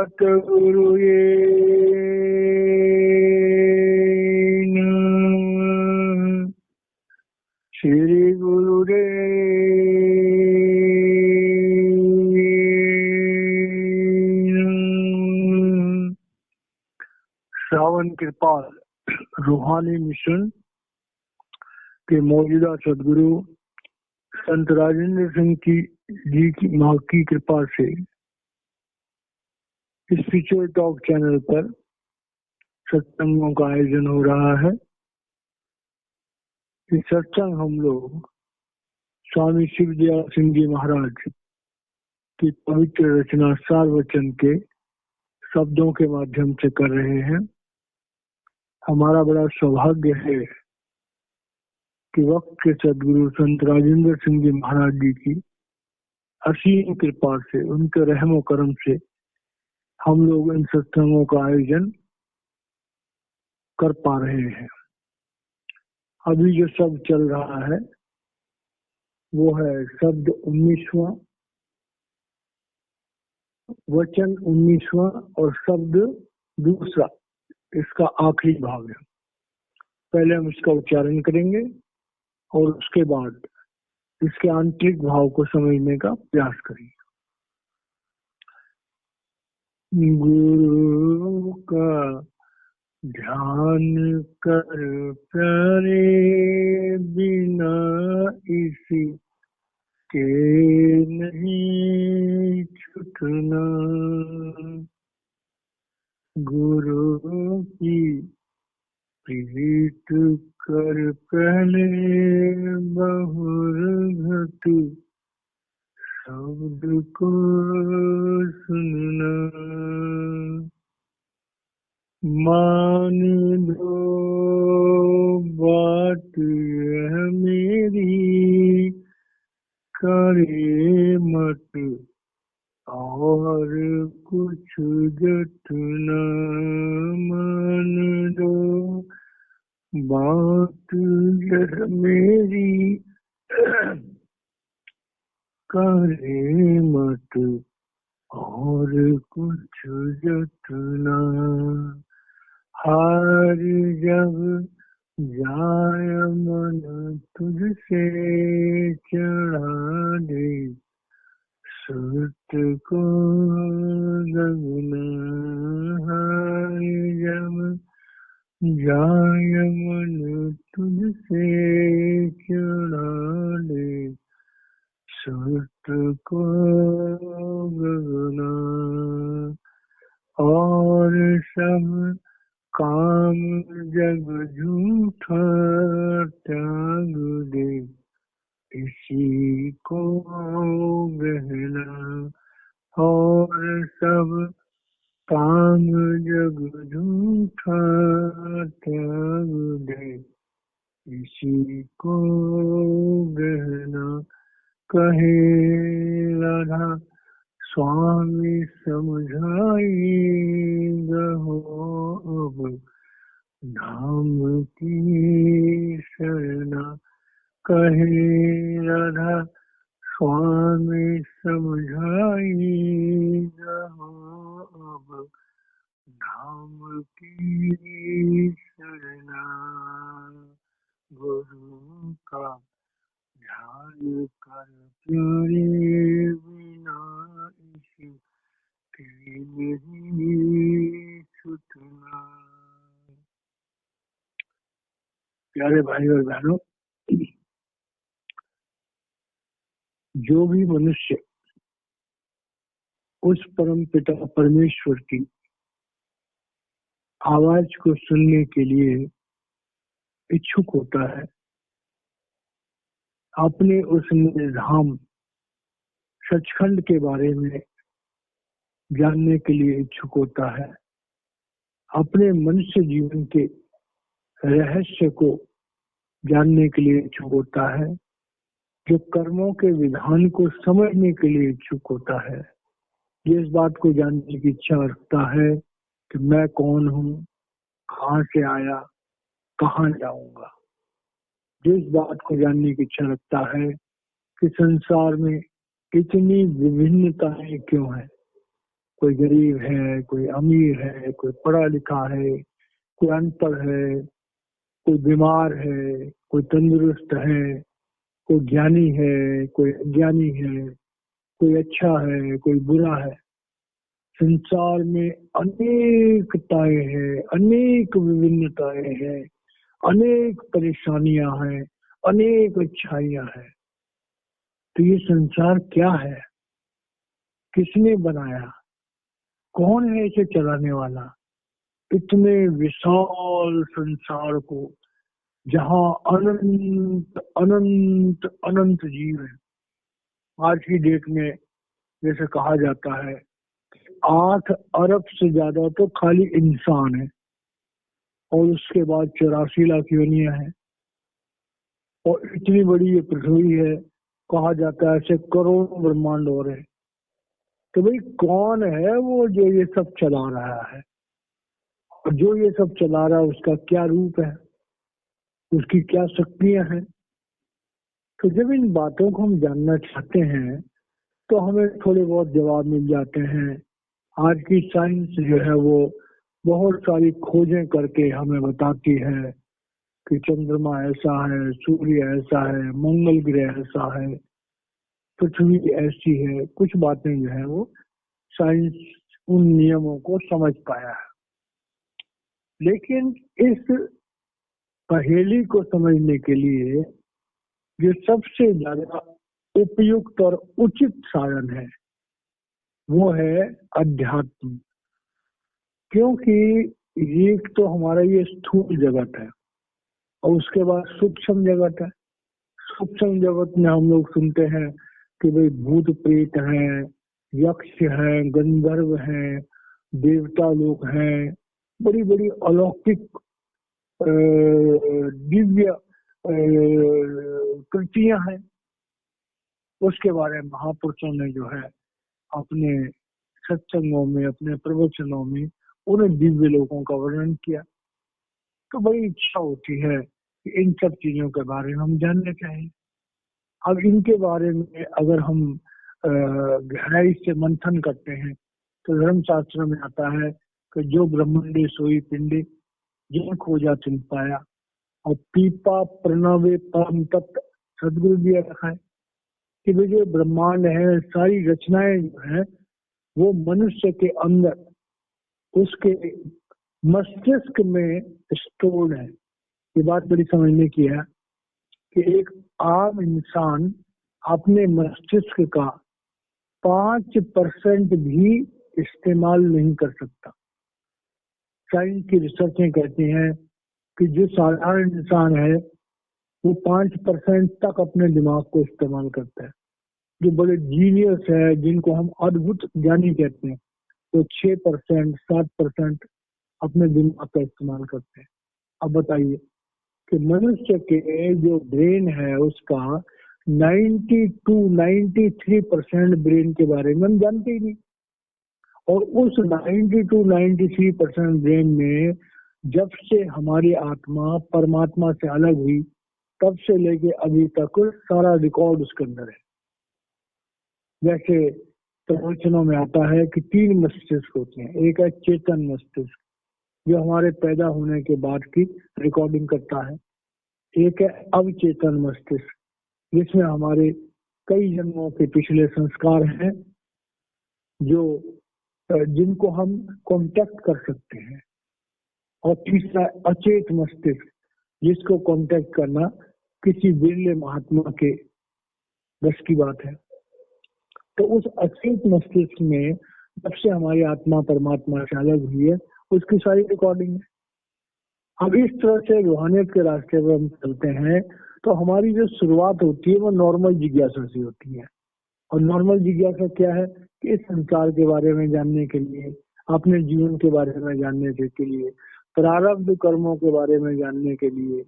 सतगुरु ये श्री गुरुदेव। श्रावण कृपाल रूहानी मिशन के मौजूदा सदगुरु संत राजेंद्र सिंह जी की माँ की कृपा से स्पिरिचुअल टॉक चैनल पर सत्संगों का आयोजन हो रहा है। इस सत्संग हम लोग स्वामी शिवदयाल सिंह जी महाराज की पवित्र रचना सार वचन के शब्दों के माध्यम से कर रहे हैं। हमारा बड़ा सौभाग्य है कि वक्त के सदगुरु संत राजेंद्र सिंह जी महाराज जी की असीम कृपा से, उनके रहमो करम से हम लोग इन सत्संगों का आयोजन कर पा रहे हैं। अभी जो शब्द चल रहा है वो है शब्द 19वां, वचन 19वां और शब्द दूसरा, इसका आखिरी भाग है। पहले हम इसका उच्चारण करेंगे और उसके बाद इसके आंतरिक भाव को समझने का प्रयास करेंगे। गुरु का ध्यान कर प्यारे, बिना इसी के नहीं छूटना। गुरु की प्रीत कर पहले बहुरघट शब्द को सुनना। मान दो बात यह मेरी, करे मत और कुछ जतना। मान दो बात यह मेरी, करे मत और कुछ जतना। हार जब जाय मन तुझसे चढ़ा दे, सुत को गगना। हार जब जाय मन तुझसे चढ़ा दे, सुत को गगना। और सब काम जग झूठा त्याग दे, इसी को गहना। और सब काम जग झूठा त्याग दे, इसी को गहना। कहे राधा स्वामी समझाएगा हो अब धाम की शरणा। कहे राधा स्वामी समझाएगा हो अब धाम की शरणा। गुरु का ध्यान कर प्यारे, बिना इसी के नहीं छूटना। प्यारे भाई और बहनों, जो भी मनुष्य उस परम पिता परमेश्वर की आवाज को सुनने के लिए इच्छुक होता है, अपने उस निर्धाम सचखंड के बारे में जानने के लिए इच्छुक होता है, अपने मनुष्य जीवन के रहस्य को जानने के लिए इच्छुक होता है, जो कर्मों के विधान को समझने के लिए इच्छुक होता है, जो इस बात को जानने की इच्छा रखता है कि मैं कौन हूँ, कहाँ से आया, कहाँ जाऊंगा। जो इस बात को जानने की इच्छा रखता है कि संसार में इतनी विभिन्नताएं क्यों है, कोई गरीब है, कोई अमीर है, कोई पढ़ा लिखा है, कोई अनपढ़ है, कोई बीमार है, कोई तंदुरुस्त है, कोई ज्ञानी है, कोई अज्ञानी है, कोई अच्छा है, कोई बुरा है। संसार में अनेकताएं हैं, अनेक विभिन्नताएं हैं, अनेक परेशानियां हैं, अनेक अच्छाइयां हैं। तो ये संसार क्या है? किसने बनाया? कौन है इसे चलाने वाला? इतने विशाल संसार को, जहाँ अनंत अनंत अनंत जीव है। आज की डेट में जैसे कहा जाता है 8 अरब से ज्यादा तो खाली इंसान है, और उसके बाद 84 लाख योनियां हैं, और इतनी बड़ी ये पृथ्वी है। कहा जाता है ऐसे करोड़ों ब्रह्मांड और है। तो भाई कौन है वो जो ये सब चला रहा है? और जो ये सब चला रहा है उसका क्या रूप है, उसकी क्या शक्तियां हैं? तो जब इन बातों को हम जानना चाहते हैं तो हमें थोड़े बहुत जवाब मिल जाते हैं। आज की साइंस जो है वो बहुत सारी खोजें करके हमें बताती है कि चंद्रमा ऐसा है, सूर्य ऐसा है, मंगल ग्रह ऐसा है, पृथ्वी ऐसी है। कुछ बातें जो है वो साइंस उन नियमों को समझ पाया है। लेकिन इस पहेली को समझने के लिए जो सबसे ज्यादा उपयुक्त और उचित साधन है वो है अध्यात्म। क्योंकि एक तो हमारा ये स्थूल जगत है, और उसके बाद सूक्ष्म जगत है। सूक्ष्म जगत में हम लोग सुनते हैं कि भाई भूत प्रेत हैं, यक्ष हैं, गंधर्व हैं, देवता लोग हैं, बड़ी बड़ी अलौकिक दिव्य कृतियां हैं। उसके बारे में महापुरुषों ने जो है अपने सत्संगों में, अपने प्रवचनों में उन दिव्य लोगों का वर्णन किया। तो बड़ी इच्छा होती है कि इन सब चीजों के बारे में हम जानने चाहिए। अब इनके बारे में अगर हम गहराई से मंथन करते हैं तो धर्मशास्त्र में आता है कि जो ब्रह्मंडे सोई पिंडे, जिन खोजा तिन पाया। और पीपा प्रणवे परम तत्व सदगुरु जी रखा है कि वे जो ब्रह्मांड है, सारी रचनाएं जो है वो मनुष्य के अंदर, उसके मस्तिष्क में स्टोर्ड है। ये बात बड़ी समझने की है कि एक आम इंसान अपने मस्तिष्क का 5% भी इस्तेमाल नहीं कर सकता। साइंस की रिसर्चें कहती हैं कि जो साधारण इंसान है वो 5% तक अपने दिमाग को इस्तेमाल करता है। जो बड़े जीनियस है, जिनको हम अद्भुत ज्ञानी कहते हैं, वो 6% 7% अपने दिमाग का इस्तेमाल करते हैं। अब बताइए कि मनुष्य के जो ब्रेन है उसका 92-93% ब्रेन के बारे में हम जानते ही नहीं। और उस 92-93% ब्रेन में जब से हमारी आत्मा परमात्मा से अलग हुई तब से लेके अभी तक सारा रिकॉर्ड उसके अंदर है। जैसे प्रवचनों में आता है कि 3 मस्तिष्क होते हैं। एक है चेतन मस्तिष्क जो हमारे पैदा होने के बाद की रिकॉर्डिंग करता है। एक है अवचेतन मस्तिष्क जिसमें हमारे कई जन्मों के पिछले संस्कार हैं जो जिनको हम कांटेक्ट कर सकते हैं। और तीसरा अचेत मस्तिष्क जिसको कांटेक्ट करना किसी बिरले महात्मा के बस की बात है। तो उस अचेत मस्तिष्क में जब से हमारी आत्मा परमात्मा से अलग हुई है उसकी सारी रिकॉर्डिंग है। अब इस तरह से रूहानियत के रास्ते पर हम चलते हैं तो हमारी जो शुरुआत होती है वो नॉर्मल जिज्ञासा से होती है। और नॉर्मल जिज्ञासा क्या है कि इस संसार के बारे में जानने के लिए, अपने जीवन के बारे में जानने के लिए, प्रारब्ध कर्मों के बारे में जानने के लिए,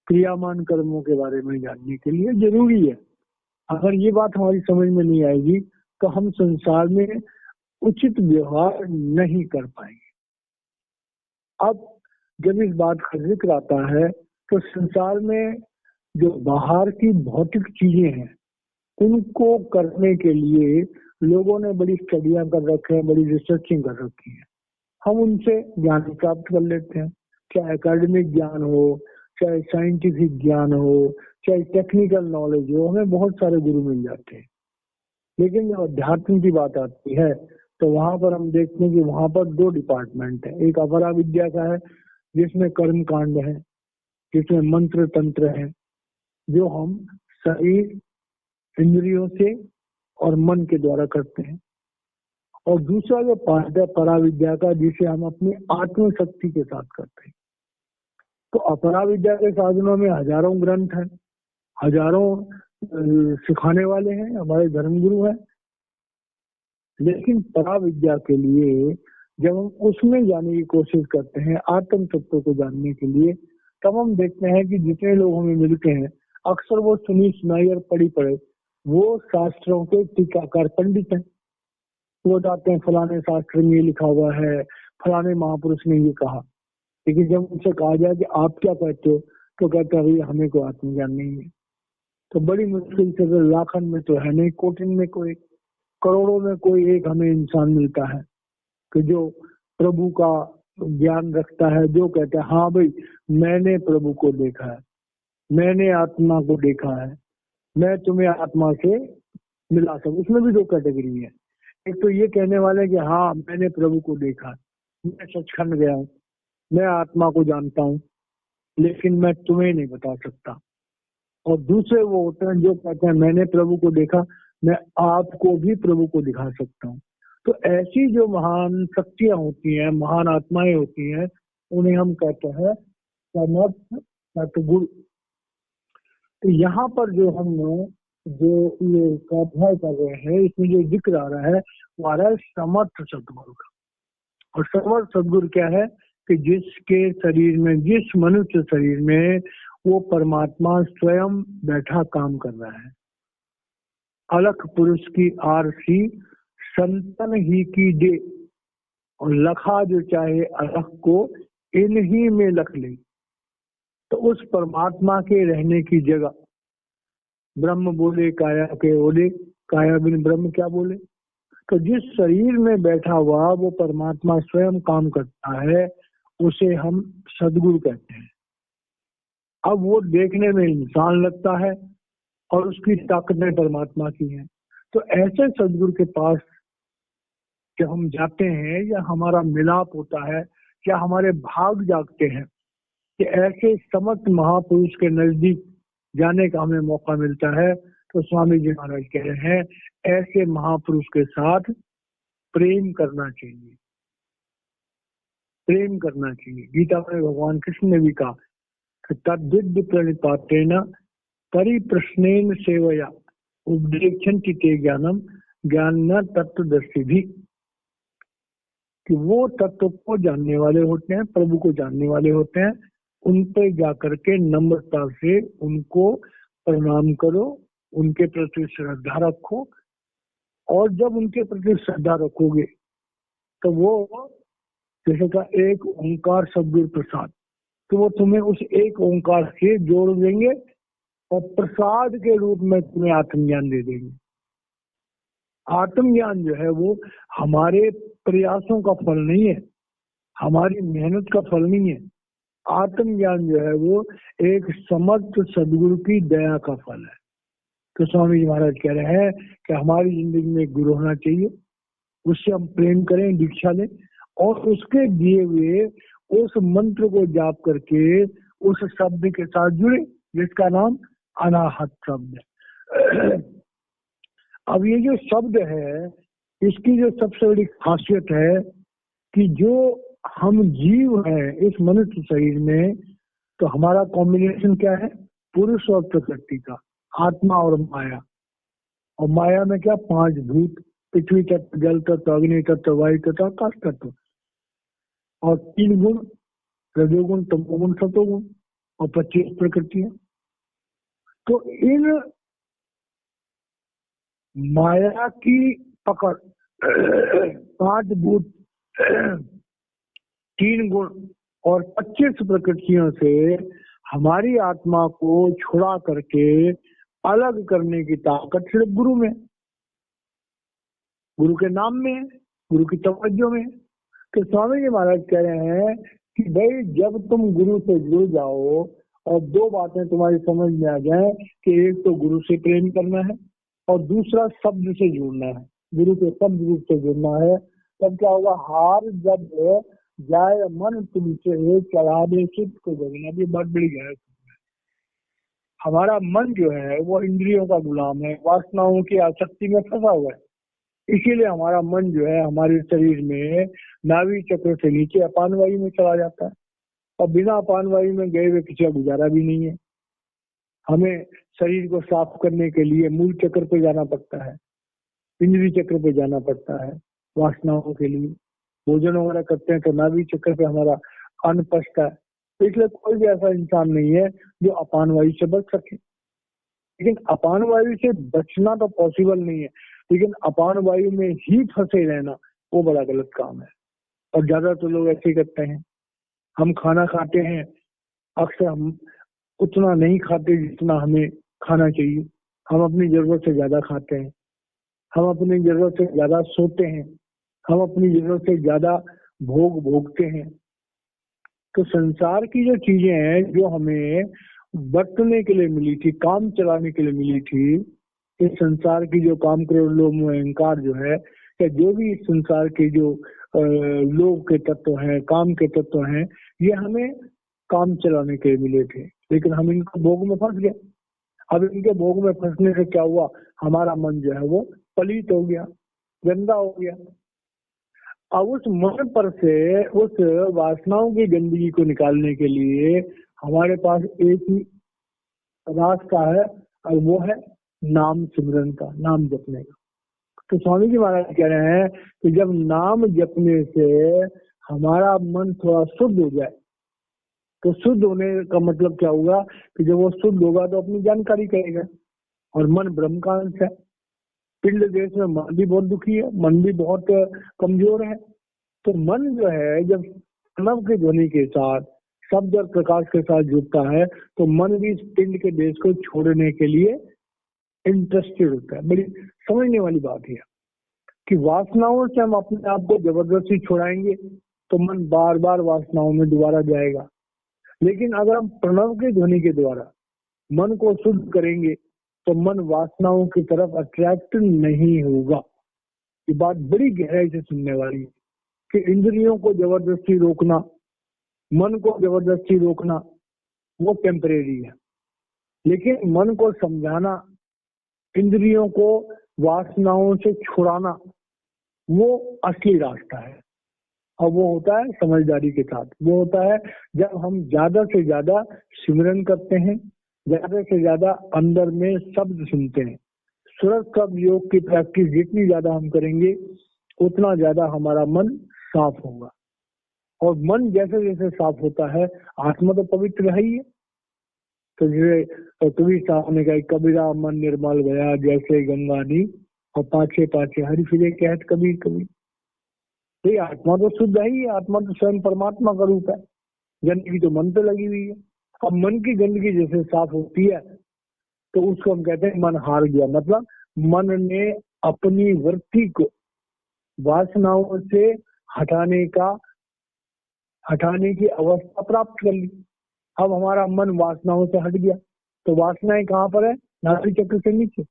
क्रियामान कर्मों के बारे में जानने के लिए जरूरी है। अगर ये बात हमारी समझ में नहीं आएगी तो हम संसार में उचित व्यवहार नहीं कर पाएंगे। अब जब इस बात का जिक्र आता है तो संसार में जो बाहर की भौतिक चीजें हैं उनको करने के लिए लोगों ने बड़ी स्टडियां कर रखे हैं, बड़ी रिसर्चिंग कर रखी है, हम उनसे ज्ञान प्राप्त कर लेते हैं। चाहे एकेडमिक ज्ञान हो, चाहे साइंटिफिक ज्ञान हो, चाहे टेक्निकल नॉलेज हो, हमें बहुत सारे गुरु मिल जाते हैं। लेकिन जब अध्यात्म की बात आती है तो वहां पर हम देखते हैं कि वहां पर दो डिपार्टमेंट है। एक अपरा विद्या का है जिसमें कर्म कांड है, जिसमें मंत्र तंत्र है, जो हम शरीर इंद्रियों से और मन के द्वारा करते हैं। और दूसरा जो पार्ट है परा विद्या का, जिसे हम अपनी आत्मशक्ति के साथ करते हैं। तो अपरा विद्या के साधनों में हजारों ग्रंथ हैं, हजारों सिखाने वाले हैं, हमारे धर्मगुरु हैं। लेकिन परा विद्या के लिए जब हम उसमें जाने की कोशिश करते हैं, आत्म तत्व को जानने के लिए, तब हम देखते हैं कि जितने लोग हमें मिलते हैं अक्सर वो सुनी सुनाई और पढ़ी पढ़े वो शास्त्रों के टीकाकार पंडित हैं। वो बताते हैं फलाने शास्त्र में ये लिखा हुआ है, फलाने महापुरुष ने ये कहा। लेकिन जब उनसे कहा जाए कि आप क्या कहते हो, तो कहते हैं भैया हमें कोई आत्मज्ञान नहीं है। तो बड़ी मुश्किल से, लाखन में तो है नहीं, कोटिन में कोई, करोड़ों में कोई एक हमें इंसान मिलता है कि जो प्रभु का ज्ञान रखता है, जो कहता है हाँ भाई मैंने प्रभु को देखा है, मैंने आत्मा को देखा है, मैं तुम्हें आत्मा से मिला सकूं। उसमें भी दो कैटेगरी है। एक तो ये कहने वाले कि हाँ मैंने प्रभु को देखा, मैं सचखंड गया हूँ, मैं आत्मा को जानता हूँ, लेकिन मैं तुम्हें नहीं बता सकता। और दूसरे वो होते हैं जो कहते हैं मैंने प्रभु को देखा, मैं आपको भी प्रभु को दिखा सकता हूँ। तो ऐसी जो महान शक्तियां होती हैं, महान आत्माएं होती हैं, उन्हें हम कहते हैं समर्थ सतगुरु। तो यहाँ पर जो हम जो ये स्वाध्याय कर रहे हैं, इसमें जो जिक्र आ रहा है वो आ रहा है समर्थ सतगुरु का। और समर्थ सतगुरु क्या है कि जिसके शरीर में, जिस मनुष्य शरीर में वो परमात्मा स्वयं बैठा काम कर रहा है। अलख पुरुष की आरसी संतन ही की दे, और लखा जो चाहे अलख को इन्हीं में लख ले। तो उस परमात्मा के रहने की जगह, ब्रह्म बोले काया के ओले, काया बिन ब्रह्म क्या बोले। तो जिस शरीर में बैठा हुआ वो परमात्मा स्वयं काम करता है, उसे हम सदगुरु कहते हैं। अब वो देखने में इंसान लगता है और उसकी ताकतें परमात्मा की हैं। तो ऐसे सदगुरु के पास जब हम जाते हैं या हमारा मिलाप होता है या हमारे भाग जागते हैं कि ऐसे समर्थ महापुरुष के नजदीक जाने का हमें मौका मिलता है, तो स्वामी जी महाराज कह रहे हैं ऐसे महापुरुष के साथ प्रेम करना चाहिए, प्रेम करना चाहिए। गीता में भगवान कृष्ण ने भी कहा तद्विद्य प्रणिपातेन परिप्रश्नेन सेवया उपदेक्षन्ति ते ज्ञानम ज्ञान तत्वदर्शी भी। कि वो तत्व को जानने वाले होते हैं, प्रभु को जानने वाले होते हैं, उन पे जाकर के नम्रता से उनको प्रणाम करो, उनके प्रति श्रद्धा रखो। और जब उनके प्रति श्रद्धा रखोगे तो वो जैसे का एक ओंकार सद्गुरु प्रसाद, तो वो तुम्हें उस एक ओंकार से जोड़ देंगे और प्रसाद के रूप में तुम्हें आत्मज्ञान दे देंगे। आत्मज्ञान जो है वो हमारे प्रयासों का फल नहीं है, हमारी मेहनत का फल नहीं है। आत्मज्ञान जो है वो एक समर्थ सदगुरु की दया का फल है। तो स्वामी जी महाराज कह रहे हैं कि हमारी जिंदगी में एक गुरु होना चाहिए, उससे हम प्रेम करें, दीक्षा लें और उसके दिए हुए उस मंत्र को जाप करके उस शब्द के साथ जुड़े जिसका नाम अनाहत शब्द है। अब ये जो शब्द है, इसकी जो सबसे बड़ी खासियत है कि जो हम जीव हैं इस मनुष्य शरीर में, तो हमारा कॉम्बिनेशन क्या है, पुरुष और प्रकृति का, आत्मा और माया। और माया में क्या, 5 भूत, पृथ्वी तत्व, जल तत्व, अग्नि तत्व, वायु तत्व, आकाश तत्व, और 3 गुण, रजोगुण, तमोगुण, सतोगुण, और 25 प्रकृतियां। तो इन माया की पकड़ 5 भूत, 3 गुण और 25 प्रकृतियों से हमारी आत्मा को छुड़ा करके अलग करने की ताकत सिर्फ गुरु में। गुरु के नाम में है, गुरु की तवज्जो में है। तो स्वामी जी महाराज कह रहे हैं कि भाई जब तुम गुरु से जुड़ जाओ और दो बातें तुम्हारी समझ में आ जाए कि एक तो गुरु से प्रेम करना है और दूसरा शब्द से जुड़ना है, गुरु के शब्द रूप से जुड़ना है, तब क्या होगा, हार जब जाए मन तुमसे चढ़ावे चित्त को जगना। ये बहुत बड़ी गहराई। हमारा मन जो है वो इंद्रियों का गुलाम है, वासनाओं की आसक्ति में फंसा हुआ है। इसीलिए हमारा मन जो है हमारे शरीर में नाभि चक्र से नीचे अपान वायु में चला जाता है, और बिना अपान वायु में गए हुए किसी का गुजारा भी नहीं है। हमें शरीर को साफ करने के लिए मूल चक्र पे जाना पड़ता है, इंद्रिय चक्र पे जाना पड़ता है वासनाओं के लिए। भोजन वगैरह करते हैं तो नाभि चक्र पे हमारा अन्न पचता है। इसलिए कोई भी ऐसा इंसान नहीं है जो अपान वायु से बच सके। लेकिन अपान वायु से बचना तो पॉसिबल नहीं है, लेकिन अपान वायु में ही फंसे रहना वो बड़ा गलत काम है। और ज्यादातर लोग ऐसे ही करते हैं। हम खाना खाते हैं, अक्सर हम उतना नहीं खाते जितना हमें खाना चाहिए। हम अपनी जरूरत से ज्यादा खाते हैं, हम अपनी जरूरत से ज्यादा सोते हैं, हम अपनी जरूरत से ज्यादा भोग भोगते हैं। तो संसार की जो चीजें हैं जो हमें बरतने के लिए मिली थी, काम चलाने के लिए मिली थी, इस संसार की जो काम, क्रोध, लोभ, मोह, अहंकार जो है, या जो भी इस संसार के जो लोभ के तत्व हैं, काम के तत्व हैं, ये हमें काम चलाने के लिए मिले थे, लेकिन हम इनको भोग में फंस गए। अब इनके भोग में फंसने से क्या हुआ, हमारा मन जो है वो पलीत हो गया, गंदा हो गया। अब उस मन पर से उस वासनाओं की गंदगी को निकालने के लिए हमारे पास एक ही रास्ता है, और वो है नाम सिमरन का, नाम जपने का। तो स्वामी जी महाराज कह रहे हैं कि जब नाम जपने से हमारा मन थोड़ा शुद्ध हो जाए, तो शुद्ध होने का मतलब क्या होगा कि जब वो शुद्ध होगा तो अपनी जानकारी करेगा। और मन ब्रह्म का अंश है। पिंड देश में मन भी बहुत दुखी है, मन भी बहुत कमजोर है। तो मन जो है जब प्रणव की ध्वनि के साथ, शब्द और प्रकाश के साथ जुड़ता है, तो मन भी इस पिंड के देश को छोड़ने के लिए इंटरेस्टेड होता है। बड़ी समझने वाली बात है कि वासनाओं से हम अपने आप को जबरदस्ती छुड़ाएंगे तो मन बार बार वासनाओं में दोबारा जाएगा। लेकिन अगर हम प्रणव की ध्वनि के द्वारा मन को शुद्ध करेंगे तो मन वासनाओं की तरफ अट्रैक्ट नहीं होगा। ये बात बड़ी गहराई से सुनने वाली है कि इंद्रियों को जबरदस्ती रोकना, मन को जबरदस्ती रोकना वो टेम्परेरी है, लेकिन मन को समझाना, इंद्रियों को वासनाओं से छुड़ाना, वो असली रास्ता है। और वो होता है समझदारी के साथ। वो होता है जब हम ज्यादा से ज्यादा सिमरन करते हैं, ज्यादा से ज्यादा अंदर में शब्द सुनते हैं। सूरज कब योग की प्रैक्टिस जितनी ज्यादा हम करेंगे उतना ज्यादा हमारा मन साफ होगा। और मन जैसे जैसे साफ होता है, आत्मा तो पवित्र है ही है। तो जैसे कबीर साहब ने कहा, कबीरा मन निर्मल गया जैसे गंगा नी, और पाछे पाछे हरि फिरे कहत कबीर कबीर। तो आत्मा तो शुद्ध है ही, आत्मा तो स्वयं परमात्मा का रूप है। गंदगी तो मन पे लगी हुई है। अब मन की गंदगी जैसे साफ होती है तो उसको हम कहते हैं मन हार गया। मतलब मन ने अपनी वृत्ति को वासनाओं से हटाने की अवस्था प्राप्त कर ली। अब हमारा मन वासनाओं से हट गया। तो वासनाएं कहाँ पर है, नाभि चक्र से नीचे।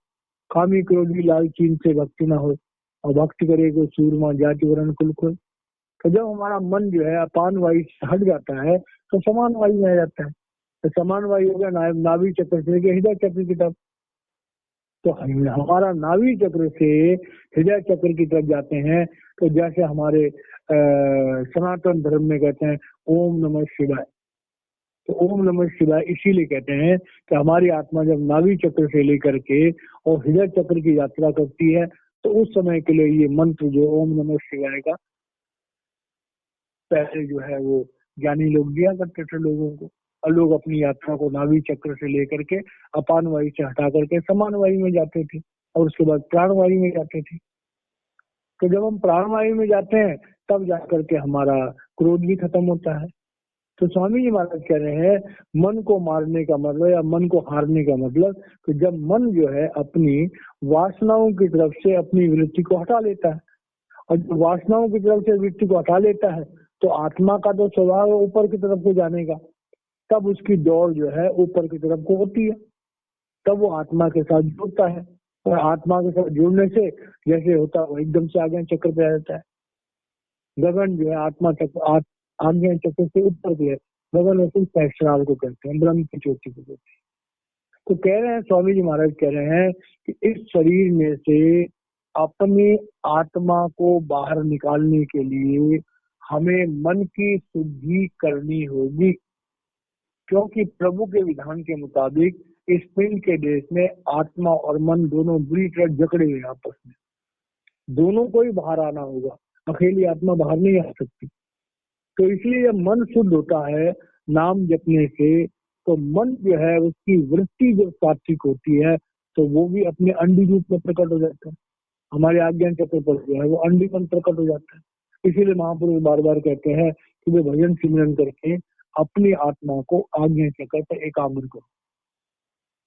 कामी क्रोधी लालची से भक्ति ना हो, और भक्ति करे को सूरमा जाति वर्ण कुल खोए। तो जब हमारा मन जो है अपान वायु से हट जाता है तो समान वायु में आ जाता है। तो समान वायु हो गया नाभि चक्र से लेकर हृदय चक्र की तरफ। तो हमारा नाभि चक्र से हृदय चक्र की तरफ जाते हैं। तो जैसे हमारे सनातन धर्म में कहते हैं ओम नमः शिवाय। तो ओम नमः शिवाय इसीलिए कहते हैं कि हमारी आत्मा जब नाभि चक्र से लेकर के और हृदय चक्र की यात्रा करती है तो उस समय के लिए ये मंत्र जो ओम नमः शिवाय का पहले जो है वो ज्ञानी लोग दिया करते थे लोगों को। और लोग अपनी यात्रा को नाभि चक्र से लेकर के अपान वायु से हटा करके समान वायु में जाते थे, और उसके बाद प्राण वायु में जाते थे। तो जब हम प्राण वायु में जाते हैं तब जाकर के हमारा क्रोध भी खत्म होता है, तो स्वामी जी महाराज कह रहे हैं मन को मारने का मतलब या मन को हारने का मतलब कि जब मन जो है अपनी वासनाओं की तरफ से अपनी वृत्ति को हटा लेता है, और जब वासनाओं की तरफ से वृत्ति को हटा लेता है तो आत्मा का तो स्वभाव है ऊपर की तरफ को जाने का, तब उसकी दौड़ जो है ऊपर की तरफ को होती है, तब वो आत्मा के साथ जुड़ता है, और आत्मा के साथ जुड़ने से जैसे होता है वो एकदम से आगे चक्र पे आ जाता है। गगन जो है आत्मा चक्र आज्ञा चक्र से ऊपर भी है, गगन वैसे सहस्रार को कहते हैं, ब्रह्म की चोटी को कहते हैं। तो कह रहे हैं स्वामी जी महाराज कह रहे हैं कि इस शरीर में से अपनी आत्मा को बाहर निकालने के लिए हमें मन की शुद्धि करनी होगी, क्योंकि प्रभु के विधान के मुताबिक इस पिंड के देश में आत्मा और मन दोनों बुरी तरह जकड़े हुए आपस में, दोनों को ही बाहर आना होगा, अकेली आत्मा बाहर नहीं आ सकती। तो इसलिए जब मन शुद्ध होता है नाम जपने से, तो मन जो है उसकी वृत्ति जो सात्विक होती है तो वो भी अपने अंडी रूप में प्रकट हो जाता है, हमारे आज्ञा चक्र पर जो है वो अंडी मन प्रकट हो जाता है। इसीलिए महापुरुष बार बार कहते हैं कि वे भजन सिमरन करके अपनी आत्मा को आज्ञा चक्र पर एकाग्र करो।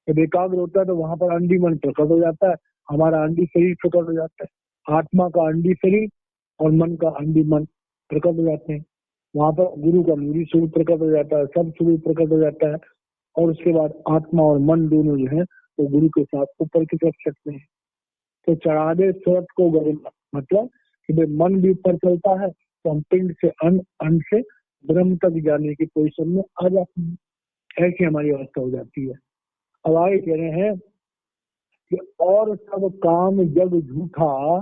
जब एकाग्र होता है तो वहां पर अंडी मन प्रकट हो जाता है, हमारा अंडी शरीर प्रकट हो जाता है, आत्मा का अंडी शरीर और मन का अंडी मन प्रकट हो जाते हैं। वहां पर गुरु का मूरी स्वरूप प्रकट हो जाता है, सब स्वरूप प्रकट हो जाता है, और उसके बाद आत्मा और मन दोनों जो है वो गुरु के साथ ऊपर की तरफ चढ़ते हैं। तो चढ़ा दे सूरत को गरिमा, मतलब कि भाई मन भी ऊपर चलता है तो हम पिंड से अन्न से ब्रह्म तक जाने की पोजिशन में आ जाते हैं, ऐसी हमारी अवस्था हो जाती है। अब आगे कह रहे हैं कि और सब काम जग झूठा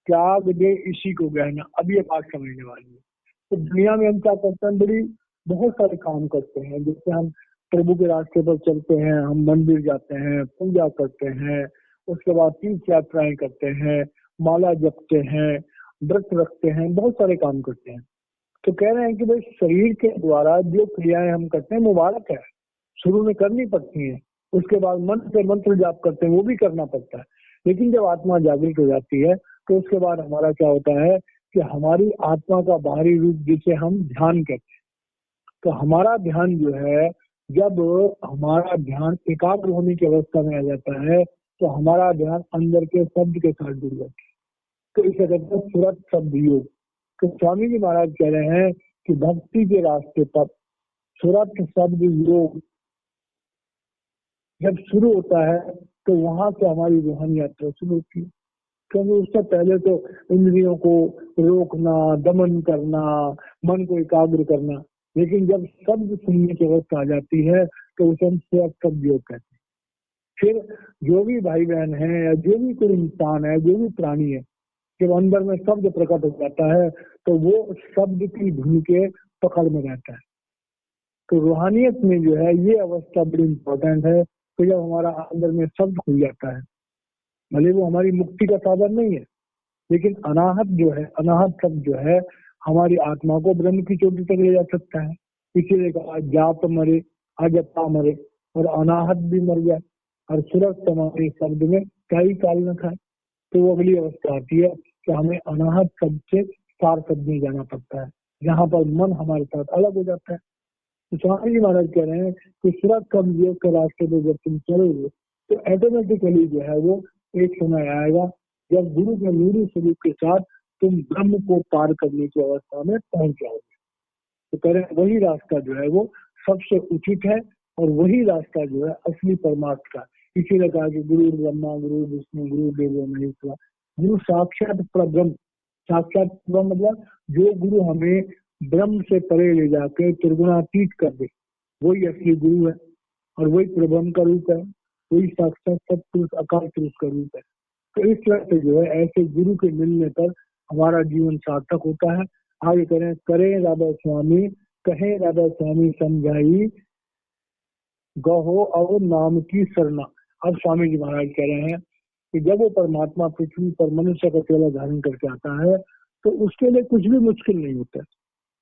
त्याग दे इसी को गहना। अब ये बात समझने वाली है। तो दुनिया में हम क्या करते हैं, बड़ी बहुत सारे काम करते हैं, जैसे हम प्रभु के रास्ते पर चलते हैं, हम मंदिर जाते हैं, पूजा करते हैं, उसके बाद तीर्थ यात्राएं करते हैं, माला जपते हैं, व्रत रखते हैं, बहुत सारे काम करते हैं। तो कह रहे हैं कि भाई शरीर के द्वारा जो क्रियाएं हम करते हैं मुबारक है, शुरू में करनी पड़ती है, उसके बाद मन से मंत्र जाप करते हैं वो भी करना पड़ता है, लेकिन जब आत्मा जागृत हो जाती है तो उसके बाद हमारा क्या होता है कि हमारी आत्मा का बाहरी रूप जिसे हम ध्यान कहते हैं, तो हमारा ध्यान जो है, जब हमारा ध्यान एकाग्र होने की अवस्था में आ जाता है तो हमारा ध्यान अंदर के शब्द के साथ जुड़ जाता है, तो इसे कहते हैं सुरत शब्द योग। तो स्वामी जी महाराज कह रहे हैं कि भक्ति के रास्ते पर सुरत शब्द योग जब शुरू होता है तो वहां से हमारी रूहानी यात्रा शुरू होती है, क्योंकि उससे पहले तो इंद्रियों को रोकना, दमन करना, मन को एकाग्र करना, लेकिन जब शब्द सुनने की अवस्था आ जाती है तो उसे हम शब्द योग कहते हैं। फिर जो भी भाई बहन है या जो भी कोई इंसान है, जो भी प्राणी है, जब अंदर में शब्द प्रकट हो जाता है तो वो शब्द की धुन के पकड़ में रहता है। तो रूहानियत में जो है ये अवस्था बड़ी इंपॉर्टेंट है। तो जब हमारा अंदर में शब्द खुल जाता है, भले वो हमारी मुक्ति का साधन नहीं है, लेकिन अनाहत जो है, अनाहत शब्द जो है हमारी आत्मा को ब्रह्म की चोटी तक ले जा सकता है। इसीलिए कहा जाप मरे अजपा मरे, और अनाहत भी मर जाए और सुरत समाधि शब्द में कई काल न खाए। तो वो अगली अवस्था आती है कि हमें अनाहत शब्द से सार शब्द में जाना पड़ता है, जहाँ पर मन हमारे साथ अलग हो जाता है। तो स्वामी जी महाराज कह रहे हैं कि सुरत कम योग के रास्ते पे जब तुम चलोगे तो ऑटोमेटिकली जो है वो एक समय आएगा जब गुरु के नूरी स्वरूप के साथ तुम ब्रह्म को पार करने की अवस्था में पहुंच जाओगे। तो कह रहे हैं वही रास्ता जो है वो सबसे उचित है, और वही रास्ता जो है असली परमात्मा का। इसीलिए कहा कि गुरु ब्रह्मा गुरु विष्णु गुरु देवो महेश्वर, गुरु साक्षात परब्रह्म। साक्षात परब्रह्म मतलब जो गुरु हमें ब्रह्म से परे ले जाके त्रिगुणातीत कर दे, वही असली गुरु है, और वही प्रब्रह्म का रूप है, वही साक्षात सत्पुरुष अकाल पुरुष का रूप है। तो इस तरह से जो है ऐसे गुरु के मिलने पर हमारा जीवन सार्थक होता है। आगे करें राधा स्वामी, कहे राधा स्वामी समझाई, गहो और नाम की शरणा। अब स्वामी जी महाराज कह रहे हैं कि जब वो परमात्मा पृथ्वी पर मनुष्य का चेहरा धारण करके आता है तो उसके लिए कुछ भी मुश्किल नहीं होता।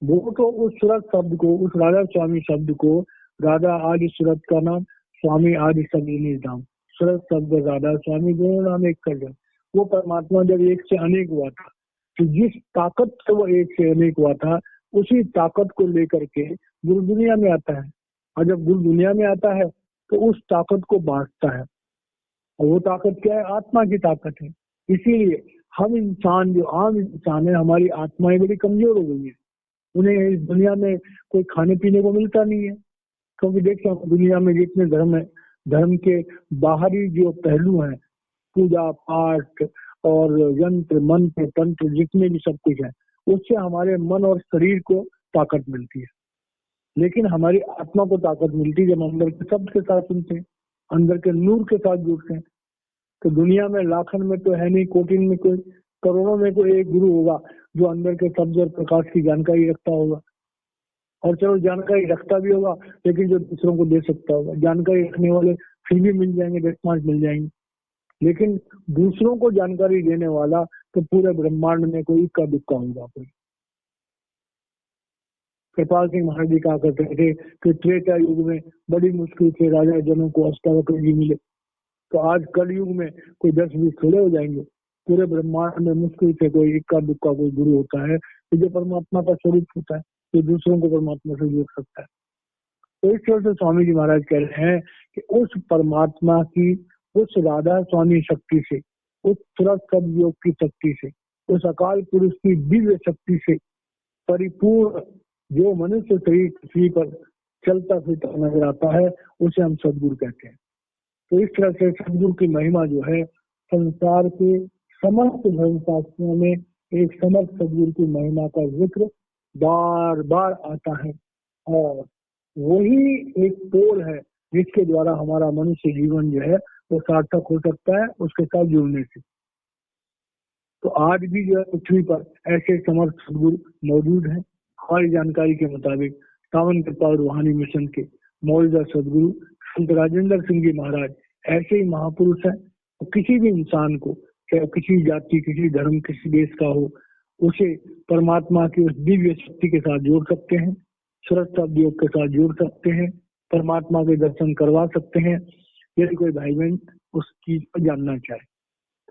वो तो उस सूरत शब्द को, उस राधा स्वामी शब्द को, राधा आदि सूरत का नाम, स्वामी आदि सभी नाम, सूरत शब्द राधा स्वामी दोनों नाम एक कर जाए। वो परमात्मा जब एक से अनेक हुआ था, तो जिस ताकत से वो एक से अनेक हुआ था, उसी ताकत को लेकर के गुरु दुनिया में आता है, और जब गुरु दुनिया में आता है तो उस ताकत को बांटता है, और वो ताकत क्या है? आत्मा की ताकत है। इसीलिए हम इंसान, जो आम इंसान है, हमारी आत्माएं बड़ी कमजोर हो गई है। उन्हें इस दुनिया में कोई खाने पीने को मिलता नहीं है, क्योंकि देखिए दुनिया में जितने धर्म है, धर्म के बाहरी जो पहलू हैं, पूजा पाठ और यंत्र मंत्र तंत्र जितने भी सब कुछ है, उससे हमारे मन और शरीर को ताकत मिलती है। लेकिन हमारी आत्मा को ताकत मिलती है जब अंदर के शब्द के साथ सुनते हैं, अंदर के नूर के साथ जुड़ते हैं। तो दुनिया में लाखन में तो है नहीं, कोटिन में कोई, करोड़ों में कोई एक गुरु होगा जो अंदर के शब्द और प्रकाश की जानकारी रखता होगा। और चलो जानकारी रखता भी होगा, लेकिन जो दूसरों को दे सकता होगा। जानकारी रखने वाले फिर भी मिल जाएंगे, 10-5 मिल जाएंगे, लेकिन दूसरों को जानकारी देने वाला तो पूरे ब्रह्मांड में कोई इक्का दुक्का होगा। कोई कृपाल सिंह महाराज जी कहा करते थे कि त्रेता युग में बड़ी मुश्किल से राजा जनों को अष्टावक्र जी मिले, तो आज कल युग में कोई 10-20 थोड़े हो जाएंगे। पूरे ब्रह्मांड में मुश्किल से कोई इक्का दुक्का कोई गुरु होता है जो परमात्मा का स्वरूप होता है, जो दूसरों को परमात्मा से जोड़ सकता है। तो इस तरह से स्वामी जी महाराज कह रहे हैं कि उस परमात्मा की, उस राधा स्वामी शक्ति से, उस तुरंत सब योग की शक्ति से, उस अकाल पुरुष की दिव्य शक्ति से परिपूर्ण जो मनुष्य शरीर पृथ्वी पर चलता फिरता नजर आता है, उसे हम सदगुरु कहते हैं। तो इस तरह से सदगुरु की महिमा जो है, संसार के समस्त धर्मशास्त्रों में एक समर्थ सदगुरु की महिमा का जिक्र बार बार आता है, और वही एक पोल है जिसके द्वारा हमारा मनुष्य जीवन जो है वो सार्थक हो सकता है उसके साथ जुड़ने से। तो आज भी जो है पृथ्वी पर ऐसे समर्थ सदगुरु मौजूद हैं। हमारी जानकारी के मुताबिक सावन कृपा रूहानी मिशन के मौजूदा सदगुरु संत राजेंद्र सिंह जी महाराज ऐसे ही महापुरुष हैं। तो किसी भी इंसान को, चाहे किसी जाति, किसी धर्म, किसी देश का हो, उसे परमात्मा की उस दिव्य शक्ति के साथ जोड़ सकते हैं, सुरक्षा योग के साथ जोड़ सकते हैं, परमात्मा के दर्शन करवा सकते हैं, यदि कोई भाई बहन उस चीज को जानना चाहे।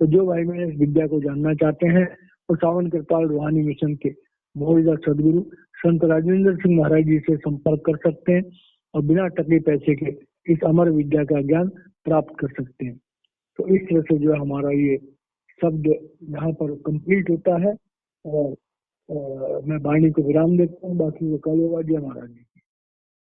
तो जो भाई बहन इस विद्या को जानना चाहते हैं वो सावन कृपाल रूहानी मिशन के मौजूदा सदगुरु संत राजेंद्र सिंह महाराज जी से संपर्क कर सकते हैं और बिना टके पैसे के इस अमर विद्या का ज्ञान प्राप्त कर सकते हैं। तो इस तरह से जो हमारा ये शब्द यहाँ पर कंप्लीट होता है, और मैं वाणी को विराम देता हूँ। बाकी वो कल होगा। जय महाराज जी।